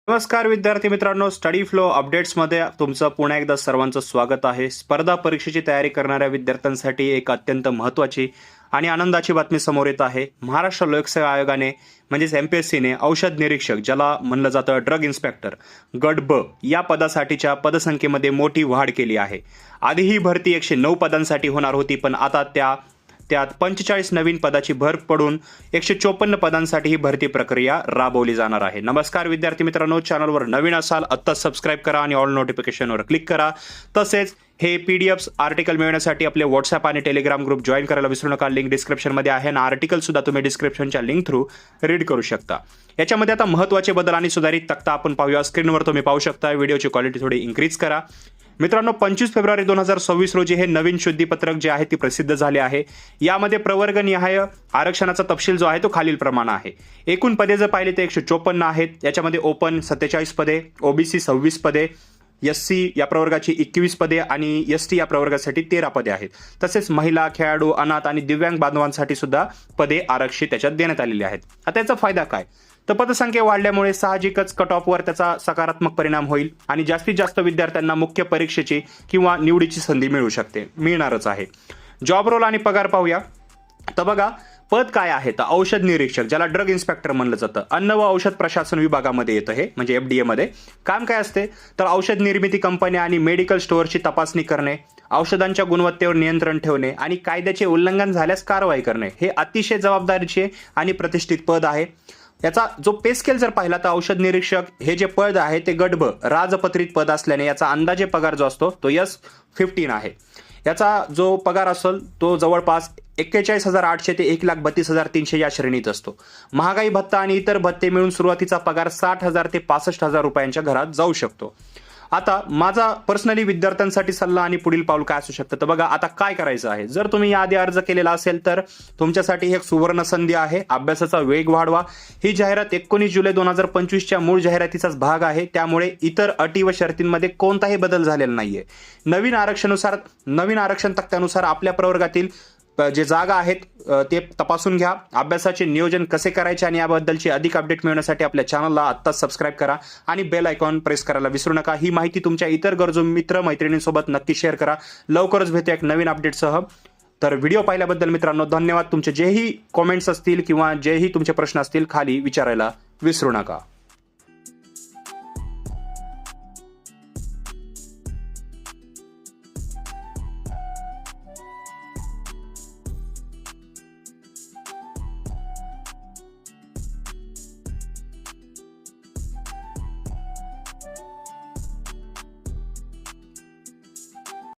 नमस्कार विद्यार्थी मित्रांनो, स्टडी फ्लो अपडेट्समध्ये तुमचं पुन्हा एकदा सर्वांचं स्वागत आहे. स्पर्धा परीक्षेची तयारी करणाऱ्या विद्यार्थ्यांसाठी एक अत्यंत महत्त्वाची आणि आनंदाची बातमी समोर येत आहे. महाराष्ट्र लोकसेवा आयोगाने म्हणजेच MPSCने औषध निरीक्षक, ज्याला म्हणलं जातं ड्रग इन्स्पेक्टर, गट ब या पदासाठीच्या पदसंख्येमध्ये मोठी वाढ केली आहे. आधी ही भरती 109 पदांसाठी होणार होती, पण आता त्यात 45 नवीन पदाची भर पडून 154 पदांसाठी ही भरती प्रक्रिया राबवली जाणार आहे. नमस्कार विद्यार्थी मित्रांनो, चॅनलवर नवीन असाल आत्ताच सबस्क्राईब करा आणि ऑल नोटिफिकेशनवर क्लिक करा. तसेच हे PDFs आर्टिकल मिळवण्यासाठी आपले व्हॉट्सअप आणि टेलिग्राम ग्रुप जॉईन करायला विसरू नका. लिंक डिस्क्रिप्शनमध्ये आहे आणि आर्टिकल सुद्धा तुम्ही डिस्क्रिप्शनच्या लिंक थ्रू रीड करू शकता. याच्यामध्ये आता महत्त्वाचे बदल आणि सुधारित तक्ता आपण पाहूया. स्क्रीनवर तुम्ही पाहू शकता. व्हिडिओची क्वालिटी थोडी इन्क्रीज करा. मित्रांनो, 25 फेब्रुवारी 2026 रोजी हे नवीन शुद्धीपत्रक जे आहे ती प्रसिद्ध झाले आहे. यामध्ये प्रवर्गनिहाय आरक्षणाचा तपशील जो आहे तो खालीलप्रमाणे आहे. एकूण पदे जर पाहिले तर 154 आहेत. याच्यामध्ये ओपन 47 पदे, OBC 26 पदे, SC या प्रवर्गाची 21 पदे आणि ST या प्रवर्गासाठी 13 पदे आहेत. तसेच महिला, खेळाडू, अनाथ आणि दिव्यांग बांधवांसाठी सुद्धा पदे आरक्षित त्याच्यात देण्यात आलेली आहेत. आता याचा फायदा काय? तर पदसंख्या वाढल्यामुळे साहजिकच कट ऑफवर त्याचा सकारात्मक परिणाम होईल आणि जास्तीत जास्त विद्यार्थ्यांना मुख्य परीक्षेची किंवा निवडीची संधी मिळणारच आहे. जॉब रोल आणि पगार पाहूया. तर बघा, पद काय आहे तर औषध निरीक्षक, ज्याला ड्रग इन्स्पेक्टर म्हणलं जातं, अन्न व औषध प्रशासन विभागामध्ये येतं. हे म्हणजे FDA मध्ये काम काय असते तर औषध निर्मिती कंपन्या आणि मेडिकल स्टोअरची तपासणी करणे, औषधांच्या गुणवत्तेवर नियंत्रण ठेवणे आणि कायद्याचे उल्लंघन झाल्यास कारवाई करणे. हे अतिशय जबाबदारीचे आणि प्रतिष्ठित पद आहे. याचा जो पे स्केल जर पाहिला तर औषध निरीक्षक हे जे पद आहे ते गट ब राजपत्रित पद असल्याने याचा अंदाजे पगार जो असतो तो S15 आहे. याचा जो पगार असेल तो जवळपास 41,800 ते 1,32,300 या श्रेणीत असतो. महागाई भत्ता आणि इतर भत्ते मिळून सुरुवातीचा पगार 60,000 ते 65,000 रुपयांच्या घरात जाऊ शकतो. आता माझा पर्सनली विद्यार्थ्यांसाठी सल्ला आणि पुढील पाऊल काय असू शकतं तर बघा, आता काय करायचं आहे. जर तुम्ही याआधी अर्ज केलेला असेल तर तुमच्यासाठी एक सुवर्ण संधी आहे. अभ्यासाचा वेग वाढवा. ही जाहिरात 19 जुलै 2025च्या मूळ जाहिरातीचाच भाग आहे. त्यामुळे इतर अटी व शर्तींमध्ये कोणताही बदल झालेला नाहीये. नवीन आरक्षण तक्त्यानुसार आपल्या प्रवर्गातील जे जागा आहेत ते तपासून घ्या. अभ्यासाचे नियोजन कसे करायचे आणि याबद्दलची अधिक अपडेट मिळवण्यासाठी आपल्या चॅनलला आत्ताच सबस्क्राईब करा आणि बेल आयकॉन प्रेस करायला विसरू नका. ही माहिती तुमच्या इतर गरजू मित्र मैत्रिणींसोबत नक्की शेअर करा. लवकरच भेटूया एक नवीन अपडेटसह. तर व्हिडिओ पाहिल्याबद्दल मित्रांनो धन्यवाद. तुमचे जेही कॉमेंट्स असतील किंवा जेही तुमचे प्रश्न असतील खाली विचारायला विसरू नका.